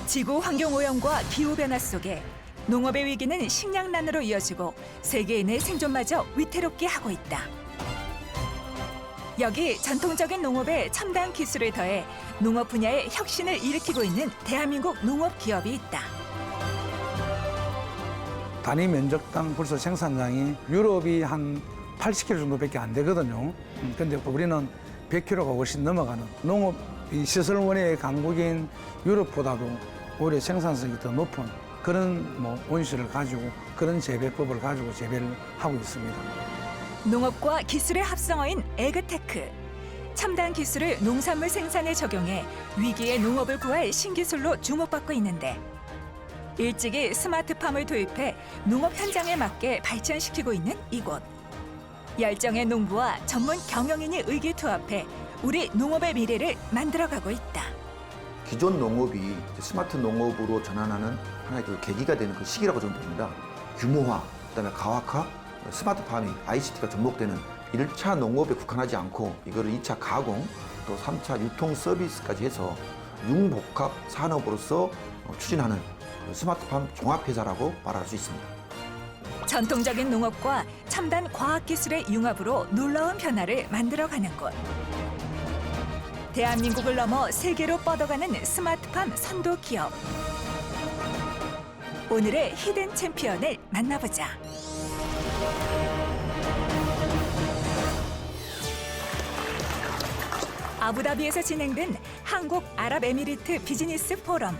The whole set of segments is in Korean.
지구 환경 오염과 기후 변화 속에 농업의 위기는 식량난으로 이어지고 세계인의 생존마저 위태롭게 하고 있다. 여기 전통적인 농업에 첨단 기술을 더해 농업 분야의 혁신을 일으키고 있는 대한민국 농업 기업이 있다. 단위 면적당 벌써 생산량이 유럽이 한 80kg 정도밖에 안 되거든요. 근데 우리는 100kg가 훨씬 넘어가는 농업 이 시설 원의 강국인 유럽보다도 오히려 생산성이 더 높은 그런 온실을 가지고 그런 재배법을 가지고 재배를 하고 있습니다. 농업과 기술의 합성어인 에그테크. 첨단 기술을 농산물 생산에 적용해 위기의 농업을 구할 신기술로 주목받고 있는데 일찍이 스마트팜을 도입해 농업 현장에 맞게 발전시키고 있는 이곳. 열정의 농부와 전문 경영인이 의기투합해 우리 농업의 미래를 만들어가고 있다. 기존 농업이 스마트 농업으로 전환하는 하나의 그 계기가 되는 그 시기라고 저는 봅니다. 규모화, 그다음에 가학화, 스마트팜이 ICT가 접목되는 1차 농업에 국한하지 않고 이거를 2차 가공, 또 3차 유통 서비스까지 해서 융복합 산업으로서 추진하는 스마트팜 종합회사라고 말할 수 있습니다. 전통적인 농업과 첨단 과학기술의 융합으로 놀라운 변화를 만들어가는 곳. 대한민국을 넘어 세계로 뻗어가는 스마트팜 선도 기업. 오늘의 히든 챔피언을 만나보자. 아부다비에서 진행된 한국아랍에미리트 비즈니스 포럼.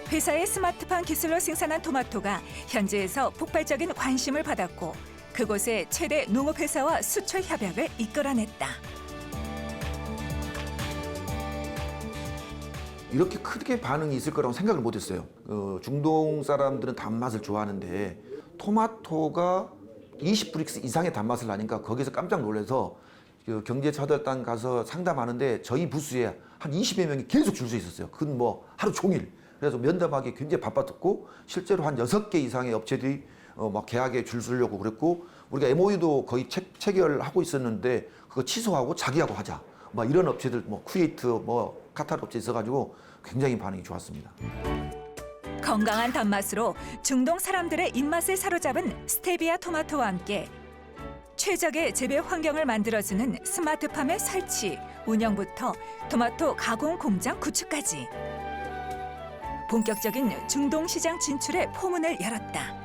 회사의 스마트팜 기술로 생산한 토마토가 현지에서 폭발적인 관심을 받았고 그곳의 최대 농업회사와 수출 협약을 이끌어냈다. 이렇게 크게 반응이 있을 거라고 생각을 못했어요. 중동 사람들은 단맛을 좋아하는데 토마토가 20브릭스 이상의 단맛을 나니까 거기서 깜짝 놀라서 경제차별단 가서 상담하는데 저희 부스에 한 20여 명이 계속 줄 서 있었어요. 그건 하루 종일. 그래서 면담하기 굉장히 바빴고 실제로 한 6개 이상의 업체들이 막 계약에 줄 서려고 그랬고 우리가 MOU도 거의 체결하고 있었는데 그거 취소하고 자기하고 하자. 이런 업체들 쿠웨이트 카타르 업체 있어가지고 굉장히 반응이 좋았습니다. 건강한 단맛으로 중동 사람들의 입맛을 사로잡은 스테비아 토마토와 함께 최적의 재배 환경을 만들어주는 스마트팜의 설치, 운영부터 토마토 가공 공장 구축까지 본격적인 중동 시장 진출의 포문을 열었다.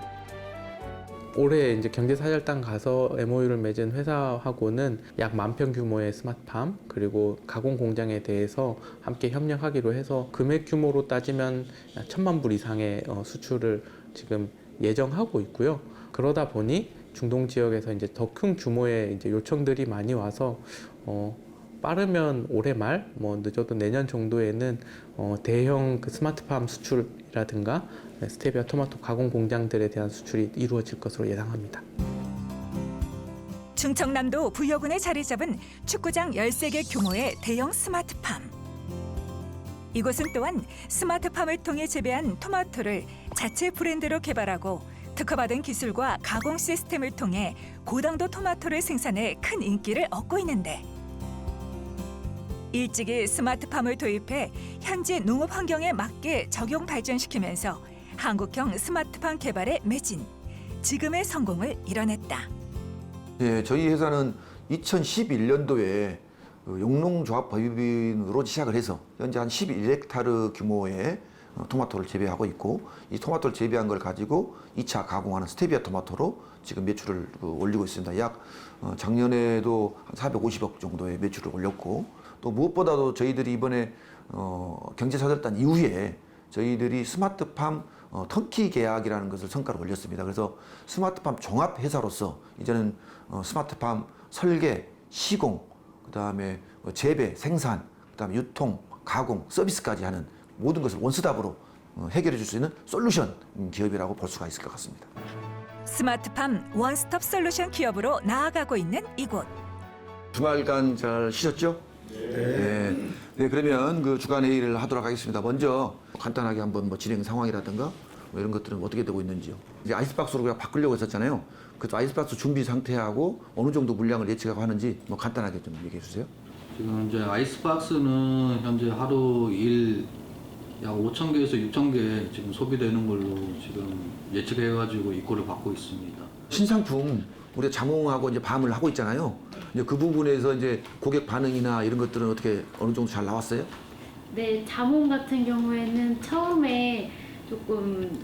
올해 이제 경제사절단 가서 MOU를 맺은 회사하고는 약 10,000평 규모의 스마트팜 그리고 가공 공장에 대해서 함께 협력하기로 해서 금액 규모로 따지면 1,000만 불 이상의 수출을 지금 예정하고 있고요. 그러다 보니 중동 지역에서 이제 더 큰 규모의 이제 요청들이 많이 와서 빠르면 올해 말, 늦어도 내년 정도에는 대형 그 스마트팜 수출이라든가 스테비아 토마토 가공 공장들에 대한 수출이 이루어질 것으로 예상합니다. 충청남도 부여군에 자리 잡은 축구장 13개 규모의 대형 스마트팜. 이곳은 또한 스마트팜을 통해 재배한 토마토를 자체 브랜드로 개발하고 특허받은 기술과 가공 시스템을 통해 고당도 토마토를 생산해 큰 인기를 얻고 있는데 일찍이 스마트팜을 도입해 현지 농업 환경에 맞게 적용 발전시키면서 한국형 스마트팜 개발에 매진, 지금의 성공을 이뤄냈다. 예, 저희 회사는 2011년도에 영농조합 법인으로 시작을 해서 현재 한 11헥타르 규모의 토마토를 재배하고 있고 이 토마토를 재배한 걸 가지고 2차 가공하는 스테비아 토마토로 지금 매출을 올리고 있습니다. 약 작년에도 한 450억 정도의 매출을 올렸고 또 무엇보다도 저희들이 이번에 경제사절단 이후에 저희들이 스마트팜 턴키 계약이라는 것을 성과를 올렸습니다. 그래서 스마트팜 종합회사로서 이제는 스마트팜 설계, 시공, 그다음에 재배, 생산, 그다음에 유통, 가공, 서비스까지 하는 모든 것을 원스톱으로 해결해 줄 수 있는 솔루션 기업이라고 볼 수가 있을 것 같습니다. 스마트팜 원스톱 솔루션 기업으로 나아가고 있는 이곳. 주말간 잘 쉬셨죠? 네, 그러면 그 주간 회의를 하도록 하겠습니다. 먼저 간단하게 한번 진행 상황이라든가 이런 것들은 어떻게 되고 있는지요. 이제 아이스박스로 그냥 바꾸려고 했었잖아요. 그 아이스박스 준비 상태하고 어느 정도 물량을 예측하고 하는지 간단하게 좀 얘기해 주세요. 지금 이제 아이스박스는 현재 하루 일 약 5,000개에서 6,000개 지금 소비되는 걸로 지금 예측해가지고 입고를 받고 있습니다. 신상품 우리가 자몽하고 이제 밤을 하고 있잖아요. 이제 그 부분에서 이제 고객 반응이나 이런 것들은 어떻게 어느 정도 잘 나왔어요? 네, 자몽 같은 경우에는 처음에 조금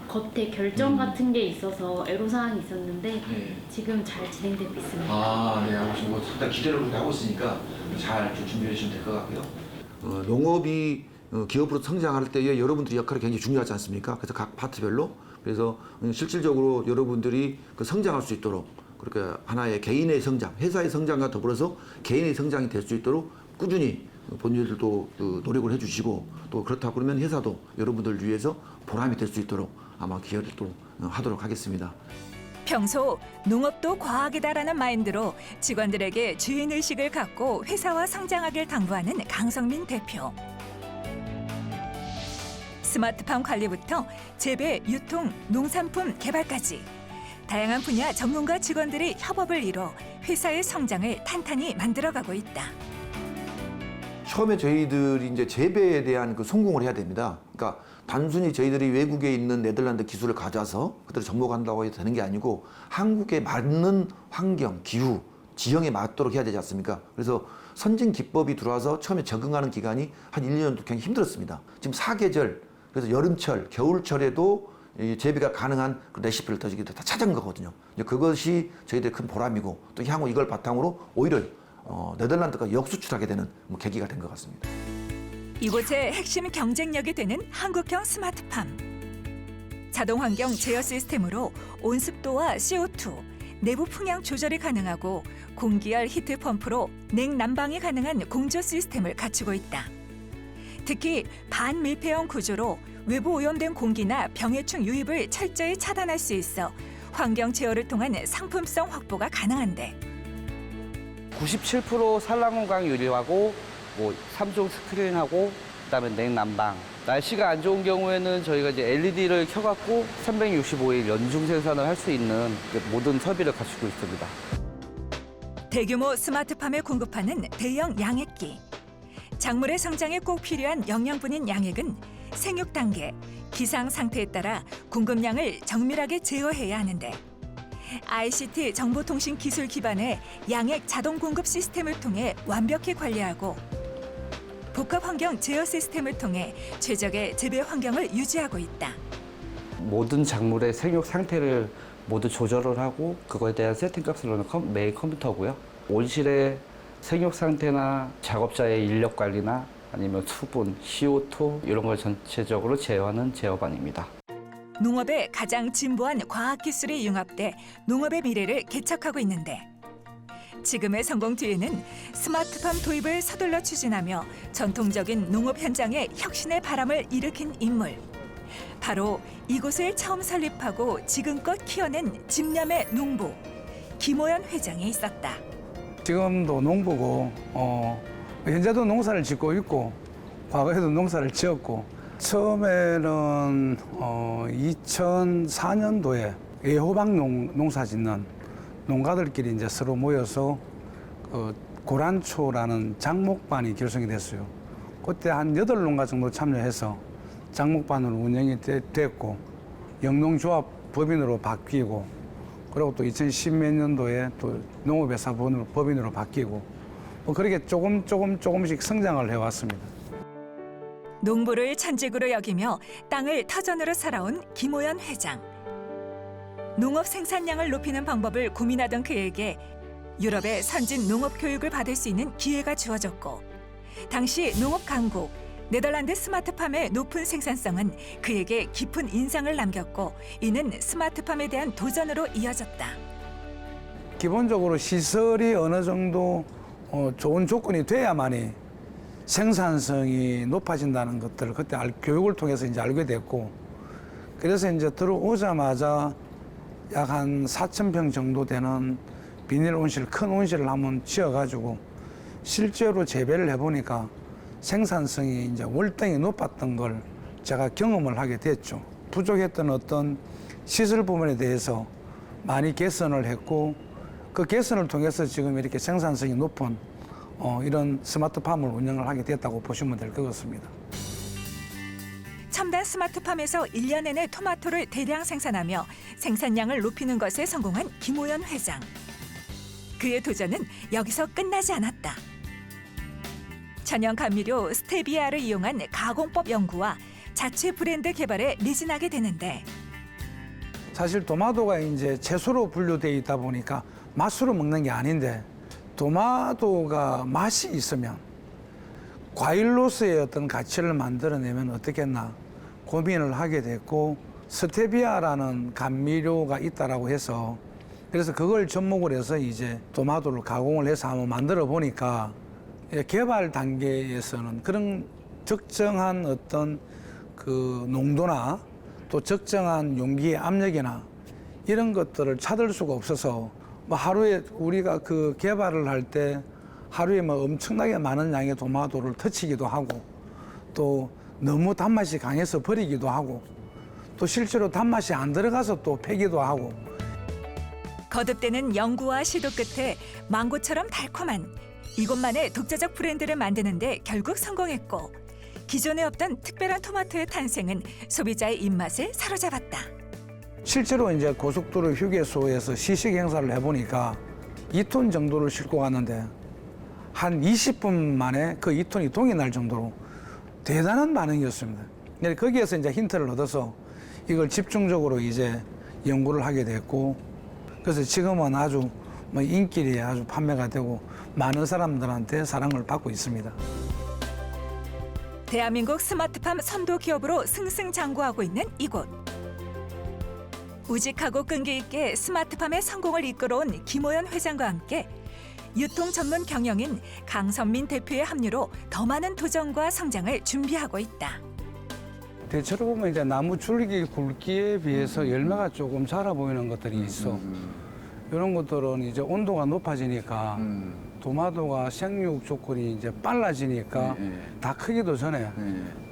겉에 결정 같은 게 있어서 애로사항이 있었는데 네. 지금 잘 진행되고 있습니다. 아, 네, 알겠습니다. 뭐 일단 기대를 그렇게 하고 있으니까 잘 좀 준비해 주시면 될 것 같고요. 농업이 기업으로 성장할 때에 여러분들의 역할이 굉장히 중요하지 않습니까? 그래서 각 파트별로 그래서 실질적으로 여러분들이 그 성장할 수 있도록 그렇게 하나의 개인의 성장, 회사의 성장과 더불어서 개인의 성장이 될 수 있도록 꾸준히 본인들도 그 노력을 해주시고 또 그렇다고 그러면 회사도 여러분들 위해서 보람이 될 수 있도록 아마 기여를 또 하도록 하겠습니다. 평소 농업도 과학이다라는 마인드로 직원들에게 주인의식을 갖고 회사와 성장하길 당부하는 강성민 대표. 스마트팜 관리부터 재배, 유통, 농산품 개발까지 다양한 분야 전문가 직원들이 협업을 이뤄 회사의 성장을 탄탄히 만들어가고 있다. 처음에 저희들이 이제 재배에 대한 그 성공을 해야 됩니다. 그러니까 단순히 저희들이 외국에 있는 네덜란드 기술을 가져와서 그들을 접목한다고 해도 되는 게 아니고 한국에 맞는 환경, 기후, 지형에 맞도록 해야 되지 않습니까? 그래서 선진 기법이 들어와서 처음에 적응하는 기간이 한 1, 2년도 굉장히 힘들었습니다. 지금 사계절, 그래서 여름철, 겨울철에도 이 재배가 가능한 그 레시피를 저희들이 다 찾은 거거든요. 이제 그것이 저희들의 큰 보람이고 또 향후 이걸 바탕으로 오히려 네덜란드가 역수출하게 되는 계기가 된 것 같습니다. 이곳의 핵심 경쟁력이 되는 한국형 스마트팜. 자동 환경 제어 시스템으로 온습도와 CO2, 내부 풍향 조절이 가능하고 공기열 히트 펌프로 냉난방이 가능한 공조 시스템을 갖추고 있다. 특히 반밀폐형 구조로 외부 오염된 공기나 병해충 유입을 철저히 차단할 수 있어 환경 제어를 통한 상품성 확보가 가능한데 97% 산란공간 유리하고 뭐 3종 스크린하고 그다음에 냉난방. 날씨가 안 좋은 경우에는 저희가 이제 LED를 켜갖고 365일 연중 생산을 할 수 있는 모든 설비를 갖추고 있습니다. 대규모 스마트팜에 공급하는 대형 양액기. 작물의 성장에 꼭 필요한 영양분인 양액은 생육 단계, 기상 상태에 따라 공급량을 정밀하게 제어해야 하는데 ICT 정보통신 기술 기반의 양액 자동 공급 시스템을 통해 완벽히 관리하고 복합 환경 제어 시스템을 통해 최적의 재배 환경을 유지하고 있다. 모든 작물의 생육 상태를 모두 조절을 하고 그거에 대한 세팅값을 넣는 메인 컴퓨터고요. 온실의 생육 상태나 작업자의 인력 관리나 아니면 수분, CO2 이런 걸 전체적으로 제어하는 제어반입니다. 농업의 가장 진보한 과학기술이 융합돼 농업의 미래를 개척하고 있는데 지금의 성공 뒤에는 스마트팜 도입을 서둘러 추진하며 전통적인 농업 현장에 혁신의 바람을 일으킨 인물. 바로 이곳을 처음 설립하고 지금껏 키워낸 집념의 농부 김호연 회장이 있었다. 지금도 농부고 현재도 농사를 짓고 있고 과거에도 농사를 지었고 처음에는 2004년도에 애호박 농사 짓는 농가들끼리 이제 서로 모여서 고란초라는 장목반이 결성이 됐어요. 그때 한 8농가 정도 참여해서 장목반으로 운영이 됐고 영농조합 법인으로 바뀌고 그리고 또 2010몇 년도에 또 농업회사 법인으로 바뀌고 뭐 그렇게 조금씩 성장을 해왔습니다. 농부를 천직으로 여기며 땅을 터전으로 살아온 김호연 회장. 농업 생산량을 높이는 방법을 고민하던 그에게 유럽의 선진 농업 교육을 받을 수 있는 기회가 주어졌고 당시 농업 강국 네덜란드 스마트팜의 높은 생산성은 그에게 깊은 인상을 남겼고 이는 스마트팜에 대한 도전으로 이어졌다. 기본적으로 시설이 어느 정도 좋은 조건이 돼야만이 생산성이 높아진다는 것들을 그때 교육을 통해서 이제 알게 됐고 그래서 이제 들어오자마자 약 한 4,000평 정도 되는 비닐 온실, 큰 온실을 한번 지어가지고 실제로 재배를 해보니까 생산성이 이제 월등히 높았던 걸 제가 경험을 하게 됐죠. 부족했던 어떤 시설 부분에 대해서 많이 개선을 했고 그 개선을 통해서 지금 이렇게 생산성이 높은 이런 스마트팜을 운영을 하게 됐다고 보시면 될 것 같습니다. 스마트팜에서 1년 내내 토마토를 대량 생산하며 생산량을 높이는 것에 성공한 김호연 회장. 그의 도전은 여기서 끝나지 않았다. 천연 감미료 스테비아를 이용한 가공법 연구와 자체 브랜드 개발에 매진하게 되는데 사실 토마토가 이제 채소로 분류되어 있다 보니까 맛으로 먹는 게 아닌데 토마토가 맛이 있으면 과일로서의 어떤 가치를 만들어내면 어떻겠나 고민을 하게 됐고 스테비아라는 감미료가 있다라고 해서 그래서 그걸 접목을 해서 이제 토마토를 가공을 해서 한번 만들어 보니까 개발 단계에서는 그런 적정한 어떤 그 농도나 또 적정한 용기의 압력이나 이런 것들을 찾을 수가 없어서 뭐 하루에 우리가 그 개발을 할 때 하루에 뭐 엄청나게 많은 양의 토마토를 터치기도 하고 또 너무 단맛이 강해서 버리기도 하고 또 실제로 단맛이 안 들어가서 또 패기도 하고 거듭되는 연구와 시도 끝에 망고처럼 달콤한 이곳만의 독자적 브랜드를 만드는데 결국 성공했고 기존에 없던 특별한 토마토의 탄생은 소비자의 입맛을 사로잡았다. 실제로 이제 고속도로 휴게소에서 시식 행사를 해보니까 2톤 정도를 싣고 갔는데 한 20분 만에 그 2톤이 동이 날 정도로 대단한 반응이었습니다. 근데 거기에서 이제 힌트를 얻어서 이걸 집중적으로 이제 연구를 하게 됐고 그래서 지금은 아주 뭐 인기리에 아주 판매가 되고 많은 사람들한테 사랑을 받고 있습니다. 대한민국 스마트팜 선도 기업으로 승승장구하고 있는 이곳. 우직하고 끈기 있게 스마트팜의 성공을 이끌어온 김호연 회장과 함께 유통 전문 경영인 강선민 대표의 합류로 더 많은 도전과 성장을 준비하고 있다. 대체로 보면 이제 나무 줄기 굵기에 비해서 열매가 조금 자라 보이는 것들이 있어. 이런 것들은 이제 온도가 높아지니까 토마토가 생육 조건이 이제 빨라지니까 다 크기도 전에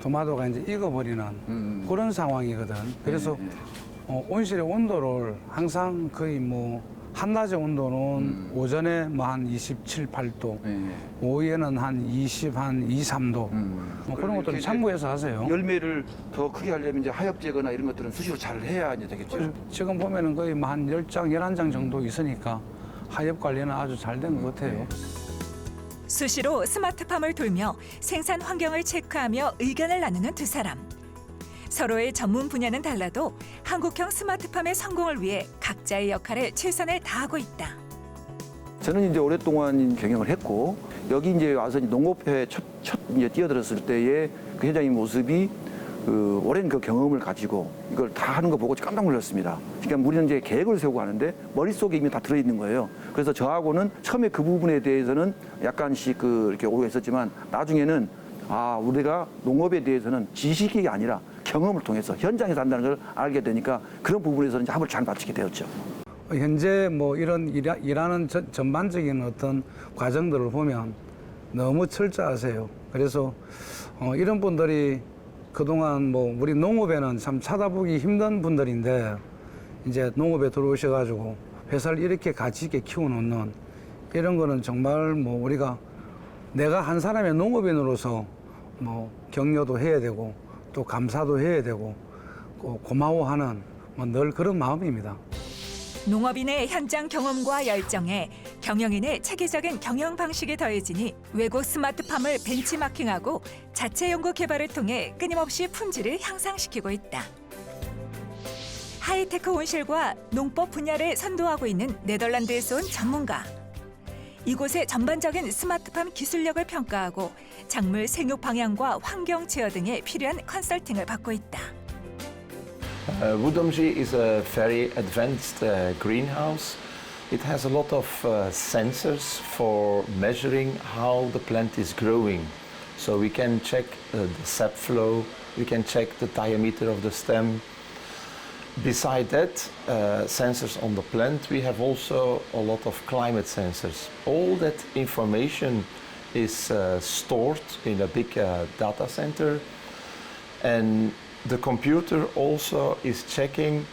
토마토가 이제 익어버리는 그런 상황이거든. 그래서 온실의 온도를 항상 거의 뭐 한낮의 온도는 오전에 뭐 한 27, 8도, 오후에는 한 20, 한 2, 3도 뭐 그런 것들을 참고해서 하세요. 열매를 더 크게 하려면 이제 하엽제거나 이런 것들은 수시로 잘 해야 이제 되겠죠. 지금 보면은 거의 뭐 한 10장, 11장 정도 있으니까 하엽 관리는 아주 잘 된 것 같아요. 수시로 스마트팜을 돌며 생산 환경을 체크하며 의견을 나누는 두 사람. 서로의 전문 분야는 달라도 한국형 스마트팜의 성공을 위해 각자의 역할에 최선을 다하고 있다. 저는 이제 오랫동안 경영을 했고 여기 이제 와서 농업회 첫 이제 뛰어들었을 때의 그 회장님 모습이 그 오랜 그 경험을 가지고 이걸 다 하는 거 보고 깜짝 놀랐습니다. 그러니까 우리는 이제 계획을 세우고 하는데 머릿속에 이미 다 들어있는 거예요. 그래서 저하고는 처음에 그 부분에 대해서는 약간씩 이렇게 오해가 있었지만 나중에는 우리가 농업에 대해서는 지식이 아니라 경험을 통해서 현장에서 한다는 걸 알게 되니까 그런 부분에서는 이제 합을 잘 맞추게 되었죠. 현재 뭐 이런 일하는 전반적인 어떤 과정들을 보면 너무 철저하세요. 그래서 이런 분들이 그동안 뭐 우리 농업에는 참 찾아보기 힘든 분들인데 이제 농업에 들어오셔가지고 회사를 이렇게 가치 있게 키워놓는 이런 거는 정말 뭐 우리가 내가 한 사람의 농업인으로서 뭐 격려도 해야 되고 또 감사도 해야 되고 고마워하는 뭐 늘 그런 마음입니다. 농업인의 현장 경험과 열정에 경영인의 체계적인 경영 방식이 더해지니 외국 스마트팜을 벤치마킹하고 자체 연구 개발을 통해 끊임없이 품질을 향상시키고 있다. 하이테크 온실과 농법 분야를 선도하고 있는 네덜란드에서 온 전문가. 이곳의 전반적인 스마트팜 기술력을 평가하고 작물 생육 방향과 환경 제어 등에 필요한 컨설팅을 받고 있다. Woodomji is a very advanced greenhouse. It has a lot of sensors for measuring how the plant is growing. So we can check the sap flow, we can check the diameter of the stem. Beside that, sensors on the plant, we have also a lot of climate sensors. All that information is stored in a big data center, and the computer also is checking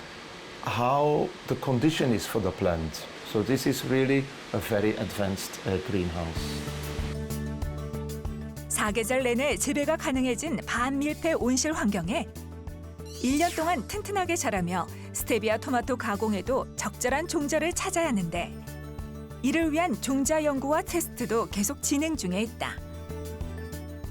how the condition is for the plant. So this is really a very advanced greenhouse. 사계절 내내 재배가 가능해진 반밀폐 온실 환경에 1년 동안 튼튼하게 자라며 스테비아 토마토 가공에도 적절한 종자를 찾아야 하는데 이를 위한 종자 연구와 테스트도 계속 진행 중에 있다.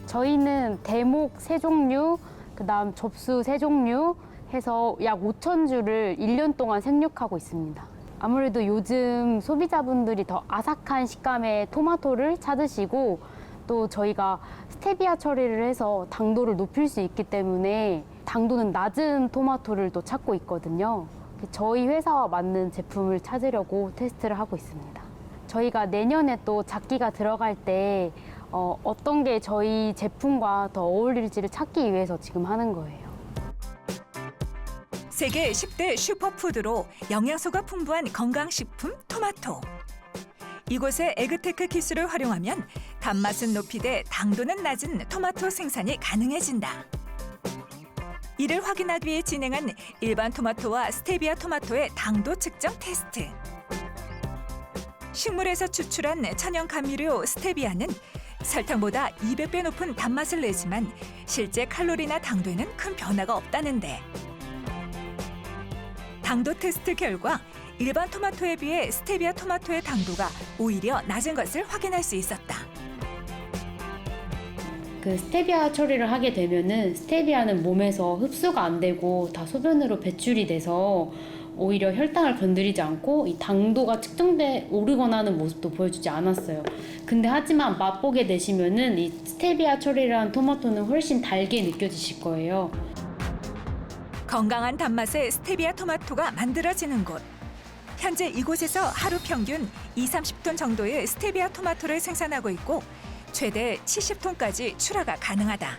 저희는 대목 3종류, 그다음 접수 3종류 해서 약 5,000주를 1년 동안 생육하고 있습니다. 아무래도 요즘 소비자분들이 더 아삭한 식감의 토마토를 찾으시고 또 저희가 스테비아 처리를 해서 당도를 높일 수 있기 때문에 당도는 낮은 토마토를 또 찾고 있거든요. 저희 회사와 맞는 제품을 찾으려고 테스트를 하고 있습니다. 저희가 내년에 또 작기가 들어갈 때 어떤 게 저희 제품과 더 어울릴지를 찾기 위해서 지금 하는 거예요. 세계 10대 슈퍼푸드로 영양소가 풍부한 건강식품 토마토. 이곳의 에그테크 기술을 활용하면 단맛은 높이되 당도는 낮은 토마토 생산이 가능해진다. 이를 확인하기 위해 진행한 일반 토마토와 스테비아 토마토의 당도 측정 테스트. 식물에서 추출한 천연 감미료 스테비아는 설탕보다 200배 높은 단맛을 내지만 실제 칼로리나 당도에는 큰 변화가 없다는데 당도 테스트 결과 일반 토마토에 비해 스테비아 토마토의 당도가 오히려 낮은 것을 확인할 수 있었다. 그 스테비아 처리를 하게 되면은 스테비아는 몸에서 흡수가 안 되고 다 소변으로 배출이 돼서 오히려 혈당을 건드리지 않고 이 당도가 측정돼 오르거나 하는 모습도 보여주지 않았어요. 근데 하지만 맛보게 되시면은 이 스테비아 처리를 한 토마토는 훨씬 달게 느껴지실 거예요. 건강한 단맛의 스테비아 토마토가 만들어지는 곳. 현재 이곳에서 하루 평균 20-30톤 정도의 스테비아 토마토를 생산하고 있고 최대 70톤까지 출하가 가능하다.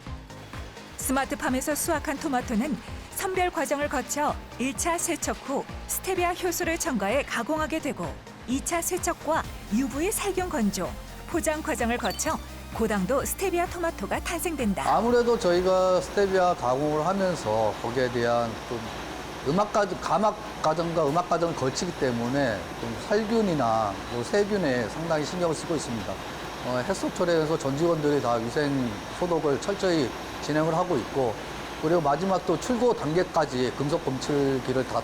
스마트팜에서 수확한 토마토는 선별 과정을 거쳐 1차 세척 후 스테비아 효소를 첨가해 가공하게 되고 2차 세척과 UV 살균 건조, 포장 과정을 거쳐 고당도 스테비아 토마토가 탄생된다. 아무래도 저희가 스테비아 가공을 하면서 거기에 대한 좀 가막 과정과 음악 과정을 거치기 때문에 좀 살균이나 뭐 세균에 상당히 신경을 쓰고 있습니다. 해썹 처리에서 전 직원들이 다 위생 소독을 철저히 진행을 하고 있고 그리고 마지막 또 출고 단계까지 금속 검출기를 다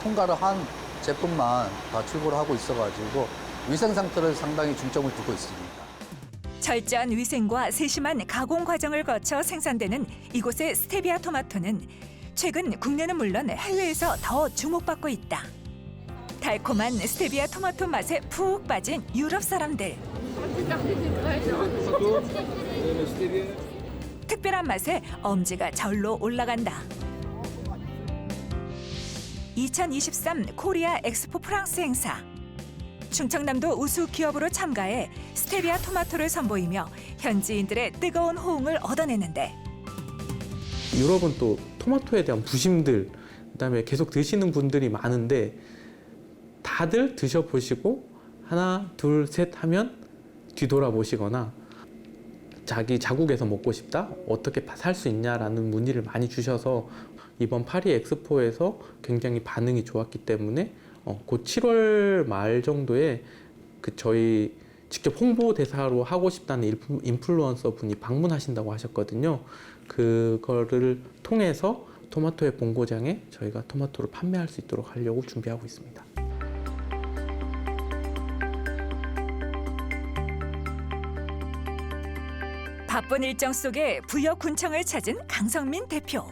통과를 한 제품만 다 출고를 하고 있어가지고 위생 상태를 상당히 중점을 두고 있습니다. 철저한 위생과 세심한 가공 과정을 거쳐 생산되는 이곳의 스테비아 토마토는 최근 국내는 물론 해외에서 더 주목받고 있다. 달콤한 스테비아 토마토 맛에 푹 빠진 유럽 사람들. 특별한 맛에 엄지가 절로 올라간다. 2023 코리아 엑스포 프랑스 행사. 충청남도 우수 기업으로 참가해 스테비아 토마토를 선보이며 현지인들의 뜨거운 호응을 얻어내는데 유럽은 또 토마토에 대한 부심들, 그다음에 계속 드시는 분들이 많은데 다들 드셔보시고 하나, 둘, 셋 하면 뒤돌아보시거나 자기 자국에서 먹고 싶다? 어떻게 살 수 있냐라는 문의를 많이 주셔서 이번 파리 엑스포에서 굉장히 반응이 좋았기 때문에 곧 7월 말 정도에 저희 직접 홍보 대사로 하고 싶다는 인플루언서 분이 방문하신다고 하셨거든요. 그거를 통해서 토마토의 본고장에 저희가 토마토를 판매할 수 있도록 하려고 준비하고 있습니다. 바쁜 일정 속에 부여군청을 찾은 강성민 대표.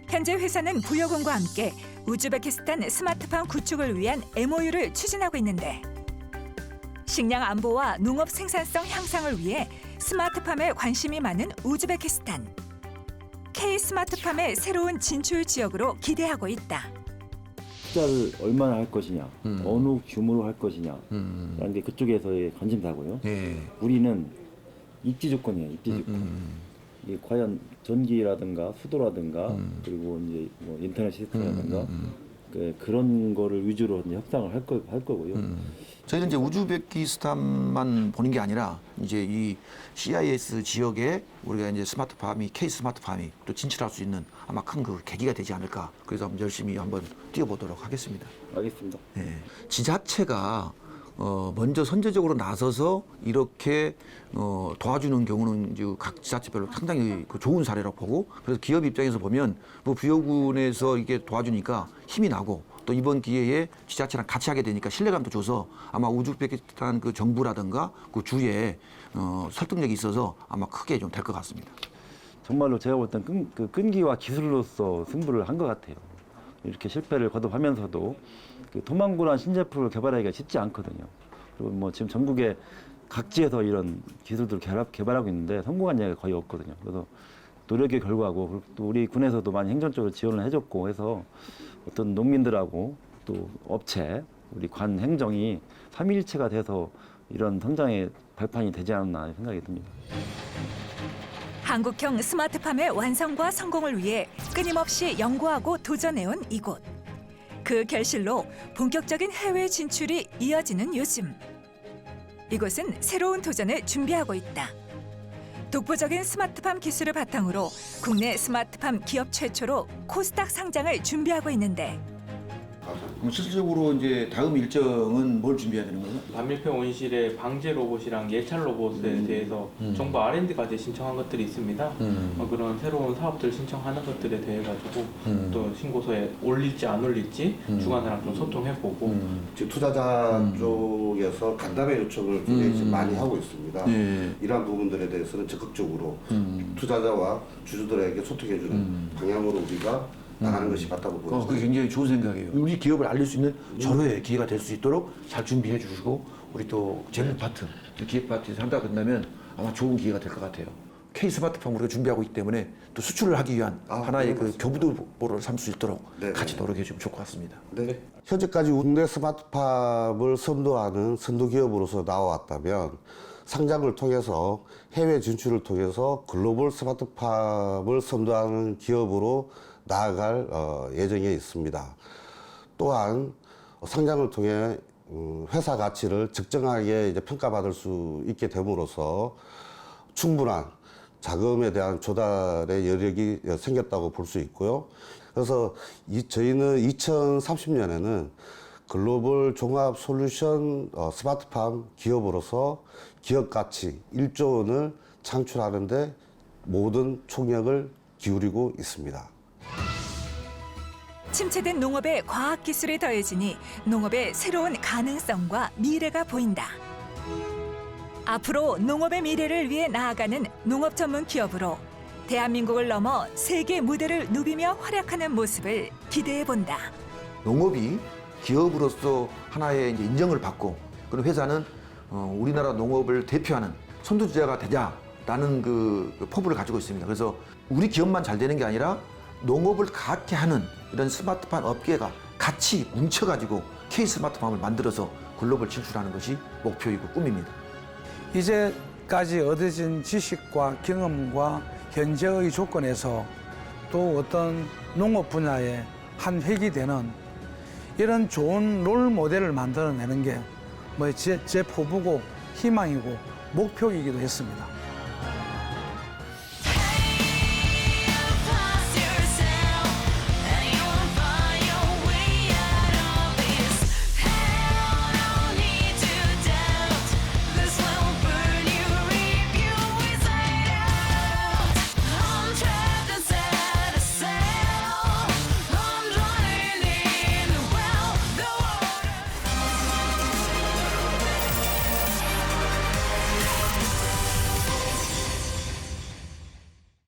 현재 회사는 부여군과 함께 우즈베키스탄 스마트팜 구축을 위한 MOU를 추진하고 있는데 식량 안보와 농업 생산성 향상을 위해 스마트팜에 관심이 많은 우즈베키스탄. K 스마트팜의 새로운 진출 지역으로 기대하고 있다. 투자를 얼마나 할 것이냐, 어느 규모로 할 것이냐, 라는 게 그쪽에서의 관심사고요. 예. 우리는 입지 조건이에요, 입지 조건. 이게 과연 전기라든가 수도라든가 그리고 이제 뭐 인터넷 시스템이라든가 그런 거를 위주로 이제 협상을 할 거고요. 저희는 이제 우즈베키스탄만 보는 게 아니라 이제 이 CIS 지역에 우리가 이제 스마트팜이 K 스마트팜이 또 진출할 수 있는 아마 큰 그 계기가 되지 않을까. 그래서 한번 열심히 한번 뛰어보도록 하겠습니다. 알겠습니다. 예. 지자체가 먼저 선제적으로 나서서 이렇게 도와주는 경우는 이제 각 지자체별로 상당히 그 좋은 사례라고 보고, 그래서 기업 입장에서 보면 뭐 부여군에서 이게 도와주니까 힘이 나고, 또 이번 기회에 지자체랑 같이 하게 되니까 신뢰감도 줘서 아마 우즈베키스탄 그 정부라든가 그 주에 설득력이 있어서 아마 크게 좀 될 것 같습니다. 정말로 제가 볼 땐 끈기와 기술로서 승부를 한 것 같아요. 이렇게 실패를 거듭하면서도 그 토망구란 신제품을 개발하기가 쉽지 않거든요. 그리고 뭐 지금 전국에 각지에서 이런 기술들을 개발하고 있는데 성공한 예가 거의 없거든요. 그래서 노력의 결과고, 그리고 또 우리 군에서도 많이 행정적으로 지원을 해줬고 해서 어떤 농민들하고 또 업체, 우리 관 행정이 삼위일체가 돼서 이런 성장의 발판이 되지 않았나 생각이 듭니다. 한국형 스마트팜의 완성과 성공을 위해 끊임없이 연구하고 도전해온 이곳. 그 결실로 본격적인 해외 진출이 이어지는 요즘. 이곳은 새로운 도전을 준비하고 있다. 독보적인 스마트팜 기술을 바탕으로 국내 스마트팜 기업 최초로 코스닥 상장을 준비하고 있는데, 그럼 실질적으로 이제 다음 일정은 뭘 준비해야 되는 거예요? 반밀폐 온실의 방제 로봇이랑 예찰 로봇에 대해서 정부 R&D까지 신청한 것들이 있습니다. 그런 새로운 사업들 신청하는 것들에 대해 가지고 또 신고서에 올릴지 안 올릴지 주관사랑 좀 소통해보고 지금 투자자 쪽에서 간담회 요청을 굉장히 지금 많이 하고 있습니다. 이러한 부분들에 대해서는 적극적으로 투자자와 주주들에게 소통해주는 방향으로 우리가 나가는 것이 맞다고 보여집니다. 그게 굉장히 좋은 생각이에요. 우리 기업을 알릴 수 있는 절호의 기회가 될 수 있도록 잘 준비해 주시고, 우리 또 재무 파트, 기획 파트에서 한다 끝나면 아마 좋은 기회가 될 것 같아요. K 스마트팜 우리가 준비하고 있기 때문에 또 수출을 하기 위한 하나의 그 교부도를 삼을 수 있도록 같이 노력해 주면 좋을 것 같습니다. 네. 현재까지 국내 스마트팜을 선도하는 선도 기업으로서 나와왔다면, 상장을 통해서 해외 진출을 통해서 글로벌 스마트팜을 선도하는 기업으로 나아갈 예정에 있습니다. 또한 상장을 통해 회사 가치를 적정하게 이제 평가받을 수 있게 됨으로써 충분한 자금에 대한 조달의 여력이 생겼다고 볼 수 있고요. 그래서 저희는 2030년에는 글로벌 종합 솔루션 스마트팜 기업으로서 기업 가치 1조 원을 창출하는데 모든 총력을 기울이고 있습니다. 침체된 농업의 과학기술이 더해지니 농업의 새로운 가능성과 미래가 보인다. 앞으로 농업의 미래를 위해 나아가는 농업 전문 기업으로 대한민국을 넘어 세계 무대를 누비며 활약하는 모습을 기대해본다. 농업이 기업으로서 하나의 이제 인정을 받고, 그런 회사는 우리나라 농업을 대표하는 선두주자가 되자라는 그 포부를 가지고 있습니다. 그래서 우리 기업만 잘 되는 게 아니라 농업을 같이 하는 이런 스마트팜 업계가 같이 뭉쳐가지고 K 스마트팜을 만들어서 글로벌 진출하는 것이 목표이고 꿈입니다. 이제까지 얻어진 지식과 경험과 현재의 조건에서 또 어떤 농업 분야의 한 획이 되는 이런 좋은 롤 모델을 만들어내는 게 제 포부고 희망이고 목표이기도 했습니다.